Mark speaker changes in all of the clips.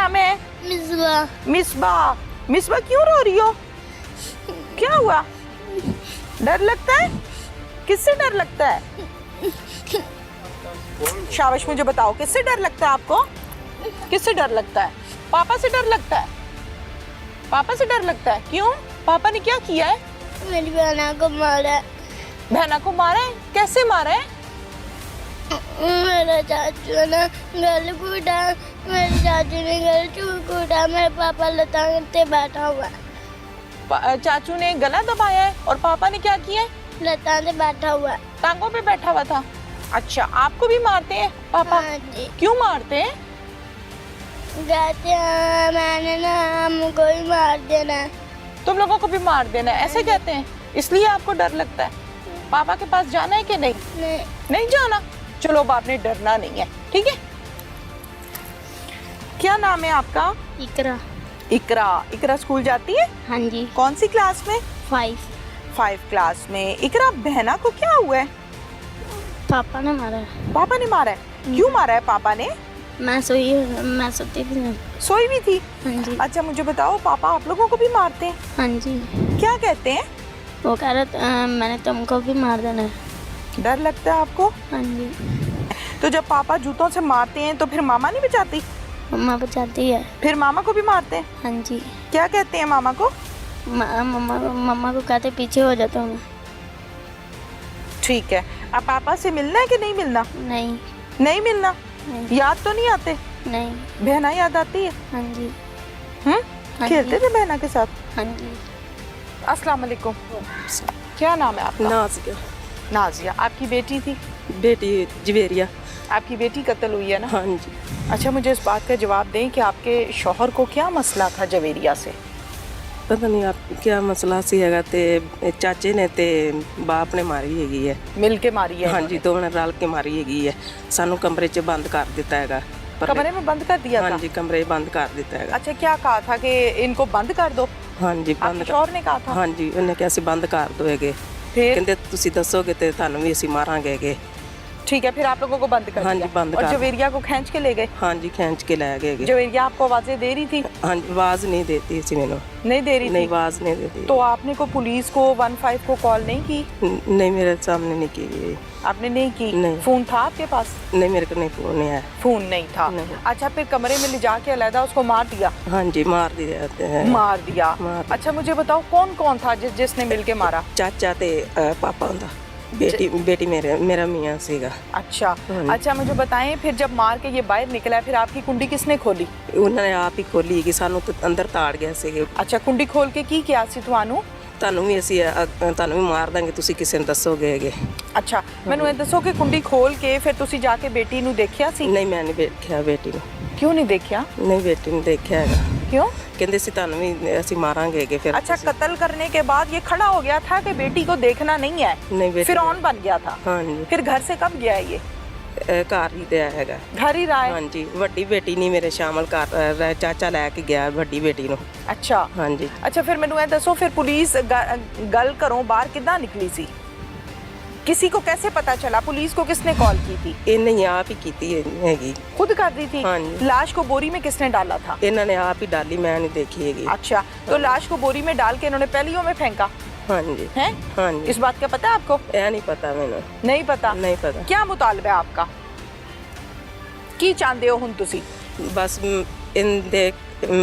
Speaker 1: नाम है?
Speaker 2: मिसबा।
Speaker 1: मिसबा। मिसबा क्यों रो रही हो? क्या हुआ? डर लगता है? किससे डर लगता है? शाबाश, मुझे बताओ किससे डर लगता है आपको? किससे डर लगता है? पापा से डर लगता है? पापा से डर लगता है? क्यों? पापा ने क्या किया है?
Speaker 2: मेरी बहना को मारा है।
Speaker 1: बहना को मारा है? कैसे मारा है?
Speaker 2: मेरा चाचू ने गल कूटा, मेरे चाचू ने गल कूटा, मेरे पापा लतांगते बैठा हुआ है।
Speaker 1: चाचू ने गला दबाया है और पापा ने क्या किया है?
Speaker 2: लतांगते बैठा हुआ है।
Speaker 1: टांगों पे बैठा हुआ था। अच्छा, आपको भी मारते हैं पापा?
Speaker 2: हाँ जी।
Speaker 1: क्यों मारते हैं?
Speaker 2: कहते हैं मैंने ना हमको ही मार देना है।
Speaker 1: तुम लोगों को भी मार देना है, ऐसे कहते हैं? इसलिए आपको डर लगता है? पापा के पास जाना है कि नहीं?
Speaker 2: नहीं।
Speaker 1: नहीं जाना? चलो, अब आपने डरना नहीं है, ठीक है? क्या नाम है आपका?
Speaker 2: इकरा।
Speaker 1: इकरा। इकरा स्कूल जाती है?
Speaker 2: हाँ जी।
Speaker 1: कौन सी क्लास में?
Speaker 2: 5
Speaker 1: क्लास में। इकरा, बहना को क्या हुआ है?
Speaker 2: पापा ने मारा है।
Speaker 1: पापा ने मारा है? क्यों मारा है पापा ने?
Speaker 2: मैं सोती थी।
Speaker 1: सोई भी थी?
Speaker 2: हाँ जी।
Speaker 1: अच्छा, मुझे बताओ, पापा आप लोगों को भी मारते हैं?
Speaker 2: हाँ जी।
Speaker 1: क्या कहते हैं?
Speaker 2: वो कह रहे मैंने तुमको भी मार देना है।
Speaker 1: डर लगता है आपको?
Speaker 2: हाँ जी।
Speaker 1: तो जब पापा जूतों से मारते हैं तो फिर मामा नहीं बचाती?
Speaker 2: मम्मा बचाती है।
Speaker 1: फिर मामा को भी मारते हैं?
Speaker 2: हाँ जी।
Speaker 1: क्या कहते हैं मामा को?
Speaker 2: मम्मा को कहते पीछे हो जाता हूँ।
Speaker 1: ठीक है। अब पापा से मिलना है कि नहीं मिलना?
Speaker 2: नहीं।
Speaker 1: नहीं मिलना?
Speaker 2: नहीं।
Speaker 1: याद तो नहीं आते?
Speaker 2: नहीं।
Speaker 1: बहना याद आती है?
Speaker 2: हाँ जी। हाँ
Speaker 1: खेलते
Speaker 2: जी।
Speaker 1: थे बहना के साथ?
Speaker 2: हाँ जी।
Speaker 1: अस्सलाम वालेकुम। क्या नाम है आपका?
Speaker 3: नाजिया।
Speaker 1: नाजिया। आपकी बेटी थी?
Speaker 3: बेटी जवेरिया।
Speaker 1: आपकी बेटी कत्ल हुई है ना?
Speaker 3: हाँ जी।
Speaker 1: अच्छा, मुझे इस बात का जवाब दें कि आपके शौहर को क्या मसला था जवेरिया से?
Speaker 3: पता नहीं आप क्या मसला सी हैगा ते चाचे ने ते बाप ने मारी हैगी है।
Speaker 1: मिल के मारी है?
Speaker 3: हाँ जी, दोनों रल के मारी हैगी है। सानू कमरे 'ਚ बंद कर दिता हैगा।
Speaker 1: कमरे में बंद कर दिया था?
Speaker 3: हाँ जी, कमरे बंद कर दिता हैगा।
Speaker 1: अच्छा, क्या कहा था कि इनको बंद कर दो?
Speaker 3: हाँ जी, बंद
Speaker 1: आपके शौहर ने कहा था?
Speaker 3: हाँ जी, उन्हें किहा सी बंद कर दो हैगे।
Speaker 1: फिर?
Speaker 3: कहंदे तुसी दसोगे ते थानू भी असीं मारांगे हैगे।
Speaker 1: ठीक है, फिर आप लोगों को बंद कर
Speaker 3: हाँ
Speaker 1: दिया?
Speaker 3: जी, बंद
Speaker 1: और
Speaker 3: कर।
Speaker 1: जवेरिया को खींच के ले गए?
Speaker 3: हाँ जी, खींच के लै गए हैगे।
Speaker 1: जवेरिया आपको आवाजें दे रही थी?
Speaker 3: हाँ जी, आवाज़ नहीं देती सी मैनू।
Speaker 1: नहीं दे रही
Speaker 3: नहीं,
Speaker 1: थी?
Speaker 3: आवाज़ नहीं देती।
Speaker 1: तो आपने को पुलिस को 15 को कॉल नहीं की?
Speaker 3: नहीं, मेरे सामने नहीं की गई।
Speaker 1: आपने नहीं की?
Speaker 3: नहीं।
Speaker 1: फोन था आपके पास?
Speaker 3: नहीं, मेरे को नहीं फोन है।
Speaker 1: फोन नहीं था?
Speaker 3: नहीं।
Speaker 1: अच्छा, फिर कमरे में ले जाके अलहदा उसको मार दिया?
Speaker 3: हाँ जी, मार दिया जाते हैं।
Speaker 1: मार दिया।
Speaker 3: मार।
Speaker 1: अच्छा, मुझे बताओ कौन कौन था जिसने मिल के मारा?
Speaker 3: चाचा ते पापा हुंदा। बेटी मेरा मियाँ सीगा।
Speaker 1: अच्छा।
Speaker 3: हाँ।
Speaker 1: अच्छा, मुझे बताएं, फिर जब मार के ये बाहर निकला फिर आपकी कुंडी किसने खोली?
Speaker 3: उन्होंने आप ही खोली कि सानू तो अंदर ताड़ गया सीगे।
Speaker 1: अच्छा, कुंडी खोल के की किया सी ਤੁਹਾਨੂੰ?
Speaker 3: ਤੁਹਾਨੂੰ ਵੀ ਅਸੀਂ ਤੁਹਾਨੂੰ ਵੀ ਮਾਰ ਦਾਂਗੇ, ਤੁਸੀਂ ਕਿਸੇ ਨੂੰ ਦੱਸੋਗੇ ਹੈਗੇ।
Speaker 1: अच्छा, ਮੈਨੂੰ ਇਹ ਦੱਸੋ ਕਿ ਕੁੰਡੀ ਖੋਲ ਕੇ ਫਿਰ ਤੁਸੀਂ ਜਾ ਕੇ ਬੇਟੀ ਨੂੰ ਦੇਖਿਆ ਸੀ?
Speaker 3: ਨਹੀਂ, ਮੈਂ ਨਹੀਂ ਵੇਖਿਆ ਬੇਟੀ ਨੂੰ।
Speaker 1: क्यों नहीं देखा?
Speaker 3: ਨਹੀਂ, ਬੇਟੀ ਨੂੰ ਦੇਖਿਆ ਹੈਗਾ।
Speaker 1: क्यों?
Speaker 3: ਕਹਿੰਦੇ ਸੀ ਤੁਹਾਨੂੰ ਵੀ ਅਸੀਂ ਮਾਰਾਂਗੇ ਹੈਗੇ ਫਿਰ।
Speaker 1: अच्छा, कत्ल करने के बाद ये खड़ा हो गया था कि बेटी को देखना नहीं है?
Speaker 3: नहीं, बेटी
Speaker 1: फिरौन बन गया था?
Speaker 3: हाँ जी।
Speaker 1: फिर घर से कब गया है ये?
Speaker 3: ਘਰ ਹੀ ਤੇ ਹੈਗਾ।
Speaker 1: घर ही रहा है?
Speaker 3: हाँ जी, ਵੱਡੀ ਬੇਟੀ ਨਹੀਂ ਮੇਰੇ ਸ਼ਾਮਲ ਕਰ ਚਾਚਾ ਲੈ ਕੇ ਗਿਆ ਵੱਡੀ ਬੇਟੀ ਨੂੰ।
Speaker 1: अच्छा।
Speaker 3: हाँ जी।
Speaker 1: अच्छा, फिर मैनू ये दसो फिर पुलिस गल घरों बाहर किद्दां निकली सी? किसी को कैसे पता चला? पुलिस को किसने कॉल की थी?
Speaker 3: ਇਹਨੇ ਹੀ ਆਪ ਹੀ ਕੀਤੀ ਹੈਗੀ।
Speaker 1: खुद कर दी थी?
Speaker 3: हाँ जी।
Speaker 1: लाश को बोरी में किसने डाला था?
Speaker 3: ਇਹਨਾਂ ਨੇ ਆਪ ਹੀ ਡਾਲੀ, ਮੈਂ ਨਹੀਂ ਦੇਖੀ ਹੈਗੀ।
Speaker 1: अच्छा, तो लाश को बोरी में डाल के इन्होंने पहलियों में फेंका
Speaker 3: हाँ जी।
Speaker 1: है?
Speaker 3: हाँ जी।
Speaker 1: इस बात का पता है आपको?
Speaker 3: ਇਹ ਨਹੀਂ ਪਤਾ ਮੈਨੂੰ।
Speaker 1: नहीं पता?
Speaker 3: नहीं पता।
Speaker 1: क्या मुतालबा है आपका? की चाहते हो हुन तुसी?
Speaker 3: बस इनदे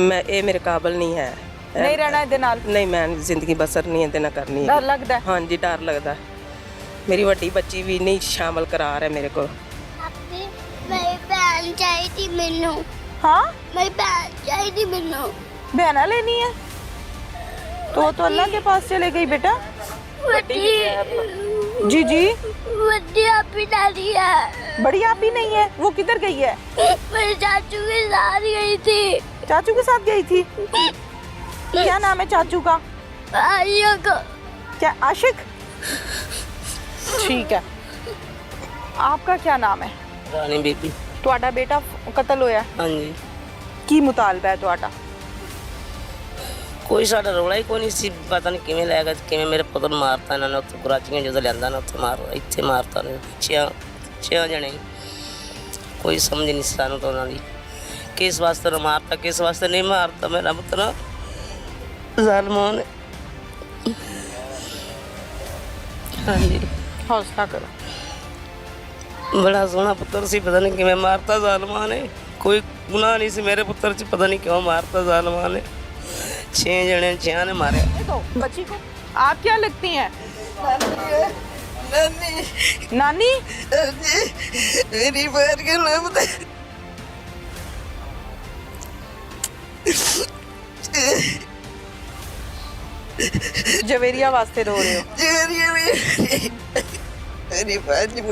Speaker 3: मैं ਇਹ ਮੇਰੇ ਕਾਬਲ ਨਹੀਂ ਹੈ।
Speaker 1: नहीं रहना ਇਹਦੇ ਨਾਲ?
Speaker 3: नहीं, मैं जिंदगी बसर नहीं ਇਹਦੇ ਨਾਲ ਕਰਨੀ।
Speaker 1: डर लगता है?
Speaker 3: हाँ जी, डर लगता। मेरी ਵੱਡੀ ਬੱਚੀ ਵੀ ਨਹੀਂ ਸ਼ਾਮਲ ਕਰਾ ਰਿਹਾ ਮੇਰੇ ਕੋਲ।
Speaker 2: मेरी बहन चाहिए मैनू।
Speaker 1: हाँ,
Speaker 2: मेरी बहन चाहिए मैनू।
Speaker 1: बहना लेनी है तो अल्लाह के पास चले गई बेटा। जी जी।
Speaker 2: वड्डी आपी डाली है।
Speaker 1: बड़ी आप ही नहीं है, वो किधर गई है?
Speaker 2: मेरे चाचू के साथ गई थी।
Speaker 1: चाचू के साथ गई थी? क्या नाम है चाचू का?
Speaker 2: आइयो को।
Speaker 1: क्या आशिक? ठीक है। आपका क्या नाम है?
Speaker 4: रानी बीबी।
Speaker 1: ਤੁਹਾਡਾ बेटा कत्ल होया?
Speaker 4: हाँ जी।
Speaker 1: की मुतालबा है ਤੁਹਾਡਾ?
Speaker 4: कोई साडा रौला ही कोई नहीं सी, पता नहीं किवें लै गए किवें मेरे पुत्र ਨੂੰ ਮਾਰਤਾ ਇਹਨਾਂ ਨੇ ਉੱਥੇ ਕੁਰਾਚੀਆਂ ਜਦੋਂ ਲਿਆਂਦਾ ਨਾ ਉੱਥੇ ਇੱਥੇ ਮਾਰਤਾ ਨੇ ਛੇ ਜਣੇ। ਕੋਈ ਸਮਝ ਨਹੀਂ ਸਾਨੂੰ ਤਾਂ ਉਹਨਾਂ ਦੀ किस वास्ते न मारता किस वास्ते नहीं मारता मेरा पुत्र जालिमों ने। हाँ जी
Speaker 1: हौसला करो।
Speaker 4: बड़ा सोहना पुत्र सी, पता नहीं किवें मारता जालिमां ने। कोई गुनाह नहीं सी मेरे पुत्र च, पता नहीं क्यों मारता जालिमां ने। 6 जने 6 ने मारे।
Speaker 1: तो बच्ची को आप क्या लगती हैं? नानी?
Speaker 4: मेरी बात के नाम
Speaker 1: जवेरिया वास्ते रो रहे हो?
Speaker 4: मेरी बात नहीं।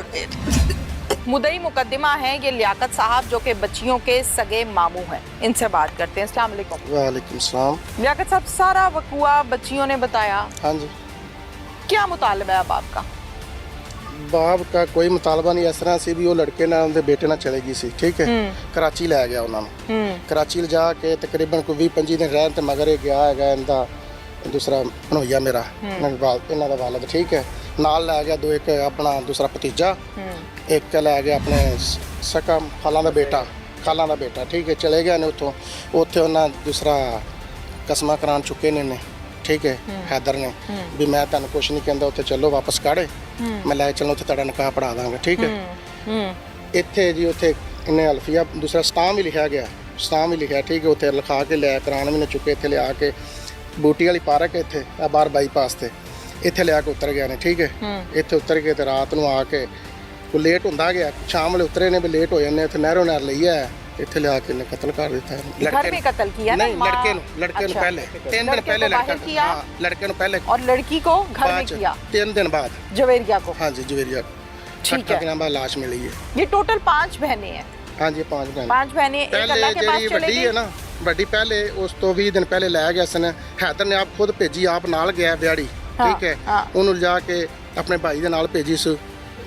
Speaker 1: मुदई मुकद्दमा है ये लियाकत साहब, जो कि बच्चियों के सगे मामू हैं। इनसे बात करते हैं। अस्सलाम वालेकुम।
Speaker 5: वालेकुम सलाम।
Speaker 1: लियाकत साहब, सारा वकुआ बच्चियों ने बताया,
Speaker 5: हाँ जी।
Speaker 1: क्या मुतालबा है अब आपका?
Speaker 5: बाप का कोई मुतालबा नहीं, इस तरह से भी वो लड़के ना उनके बेटे ना चले गई सी, ठीक है। कराची लै गया उन्होंने, कराची जा के तकरीबन कोई 20-25 दिन रहन ते मगर गया है इनका दूसरा भनोइया मेरा इन्हों का वालद, ठीक है। नाल लै गया 2 एक अपना दूसरा भतीजा, एक लै गया अपने सका खाला का बेटा, ठीक है। चले गए ने उतों, उत्थे उन्हें दूसरा कसमा करान चुके ने, ठीक है। हैदर ने भी मैं तेन कुछ नहीं कहता, उत्थे चलो वापस काड़े, मैं लै चलना उत्थे तेरा निकाह पढ़ा दांगा, ठीक है। इत्थे जी उत्थे इन्हें अल्फिया दूसरा स्टाम भी लिखा गया, ठीक है। उत्थे लिखा के लै करान भी ने चुके, इत्थे लिया के बूटी वाली पार्क है इत्थे बाहर बाईपास ते, इत्थे लिया के उतर गए ने, ठीक है। इत्थे उतर के ते रात नूं आके कोई लेट हुंदा गया, शाम वाले उतरे ने भी लेट हो जाने, इत्थे नहरों नहर लई है, इत्थे लिया के इन्हें कत्ल कर दिता है।
Speaker 1: घर में कत्ल किया ना?
Speaker 5: नहीं, लड़के नूं पहले 3 दिन पहले लड़का, हाँ लड़के नूं पहले,
Speaker 1: और लड़की को घर में किया
Speaker 5: 3 दिन बाद,
Speaker 1: जवेरिया को।
Speaker 5: हाँ जी जवेरिया।
Speaker 1: ठीक है।
Speaker 5: दिनों बाद लाश मिली है।
Speaker 1: ये टोटल 5 बहनें हैं।
Speaker 5: हाँ जी 5 बहन।
Speaker 1: 5 बहनें एक अल्लाह के पास
Speaker 5: ਜਿਹੜੀ
Speaker 1: चले
Speaker 5: ਵੱਡੀ
Speaker 1: गई।
Speaker 5: ਹੈ ਨਾ, ਵੱਡੀ ਪਹਿਲੇ ਉਸ ਤੋਂ 20 ਦਿਨ ਪਹਿਲੇ ਲੈ ਗਿਆ ਸਨ। ਹੈਦਰ ਨੇ ਆਪ ਖੁਦ ਭੇਜੀ, ਆਪ ਨਾਲ ਗਿਆ ਵਿਆੜੀ, ਠੀਕ ਹੈ। ਉਹਨੂੰ ਲਿਜਾ ਕੇ ਆਪਣੇ ਭਾਈ ਦੇ ਨਾਲ ਭੇਜੀ ਸੀ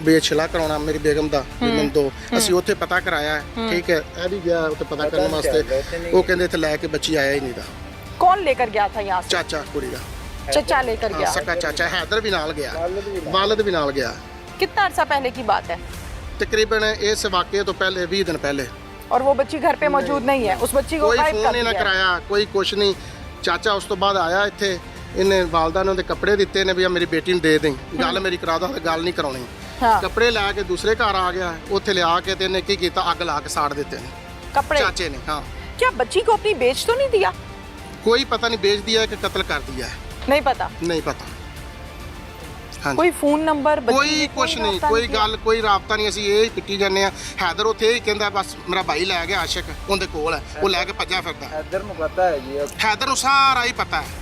Speaker 5: ਬੇਛਲਾ ਕਰਾਉਣਾ ਮੇਰੀ ਬੇਗਮ ਦਾ, ਮੈਨੂੰ ਦੋ। ਅਸੀਂ ਉੱਥੇ ਪਤਾ ਕਰਾਇਆ, ਠੀਕ ਹੈ। ਇਹ ਵੀ ਗਿਆ ਉੱਥੇ ਪਤਾ ਕਰਨ ਵਾਸਤੇ, ਉਹ ਕਹਿੰਦੇ ਇੱਥੇ ਲੈ ਕੇ ਬੱਚੀ ਆਇਆ ਹੀ ਨਹੀਂ ਦਾ।
Speaker 1: कौन लेकर गया था यहाँ से?
Speaker 5: ਚਾਚਾ ਕੁੜੀ ਦਾ,
Speaker 1: चचा लेकर गया।
Speaker 5: ਸਕਾ ਚਾਚਾ। ਹੈਦਰ ਵੀ ਨਾਲ ਗਿਆ, ਵਾਲਦ ਵੀ ਨਾਲ ਗਿਆ।
Speaker 1: कितना अरसा पहले की बात है?
Speaker 5: ਤਕਰੀਬਨ ਇਸ ਵਾਕਿਏ ਤੋਂ ਪਹਿਲੇ 20 ਦਿਨ ਪਹਿਲੇ।
Speaker 1: और वो बच्ची घर पे मौजूद नहीं है? उस बच्ची को
Speaker 5: ਕੋਈ
Speaker 1: गायब
Speaker 5: ਫੋਨ
Speaker 1: कर
Speaker 5: ਹੀ ਨਾ
Speaker 1: दिया है।
Speaker 5: ਕਰਾਇਆ, ਕੋਈ ਕੁਛ ਨਹੀਂ। ਚਾਚਾ ਉਸ ਤੋਂ ਬਾਅਦ ਆਇਆ ਇੱਥੇ, ਇਹਨੇ ਵਾਲਦਾ ਨੇ ਉਹਦੇ ਕੱਪੜੇ ਦਿੱਤੇ ਨੇ ਵੀ ਆ ਮੇਰੀ ਬੇਟੀ ਨੂੰ ਦੇ ਦੇਂ, ਗੱਲ ਮੇਰੀ ਕਰਾ ਦੋ, ਗੱਲ ਨਹੀਂ ਕਰਾਉਣੀ।
Speaker 1: हाँ।
Speaker 5: ਕੱਪੜੇ ਲੈ ਕੇ ਦੂਸਰੇ ਘਰ ਆ ਗਿਆ, ਉੱਥੇ ਲਿਆ ਕੇ ਤੇ ਇਹਨੇ ਕੀ ਕੀਤਾ, ਅੱਗ ਲਾ ਕੇ ਸਾੜ ਦਿੱਤੇ ਨੇ
Speaker 1: कपड़े?
Speaker 5: ਚਾਚੇ ਨੇ। ਹਾਂ,
Speaker 1: क्या बच्ची को अपनी बेच तो नहीं दिया?
Speaker 5: ਕੋਈ ਪਤਾ ਨਹੀਂ ਵੇਚ ਦਿਆ ਕਿ ਕਤਲ ਕਰ ਦਿਆ ਹੈ,
Speaker 1: नहीं पता।
Speaker 5: ਨਹੀਂ ਪਤਾ। ਹਾਂਜੀ
Speaker 1: कोई फोन नंबर बच्ची
Speaker 5: ਕੋਈ
Speaker 1: ने
Speaker 5: ਕੁਛ ਨਹੀਂ,
Speaker 1: राब्ता
Speaker 5: ਕੋਈ
Speaker 1: किया?
Speaker 5: ਗੱਲ ਕੋਈ ਰਾਬਤਾ ਨਹੀਂ। ਅਸੀਂ ਇਹ ਪਿੱਟੀ ਜਾਂਦੇ ਆ। ਹੈਦਰ ਉੱਥੇ ਇਹ ਕਹਿੰਦਾ ਬਸ ਮੇਰਾ ਭਾਈ ਲੈ ਗਿਆ ਆਸ਼ਿਕ, ਉਹਦੇ ਕੋਲ ਹੈ, ਉਹ ਲੈ ਕੇ ਭੱਜਿਆ ਫਿਰਦਾ।
Speaker 6: हैदर ਨੂੰ पता है जी अब
Speaker 5: ਹੈਦਰ ਨੂੰ ਸਾਰਾ ਹੀ ਪਤਾ ਹੈ।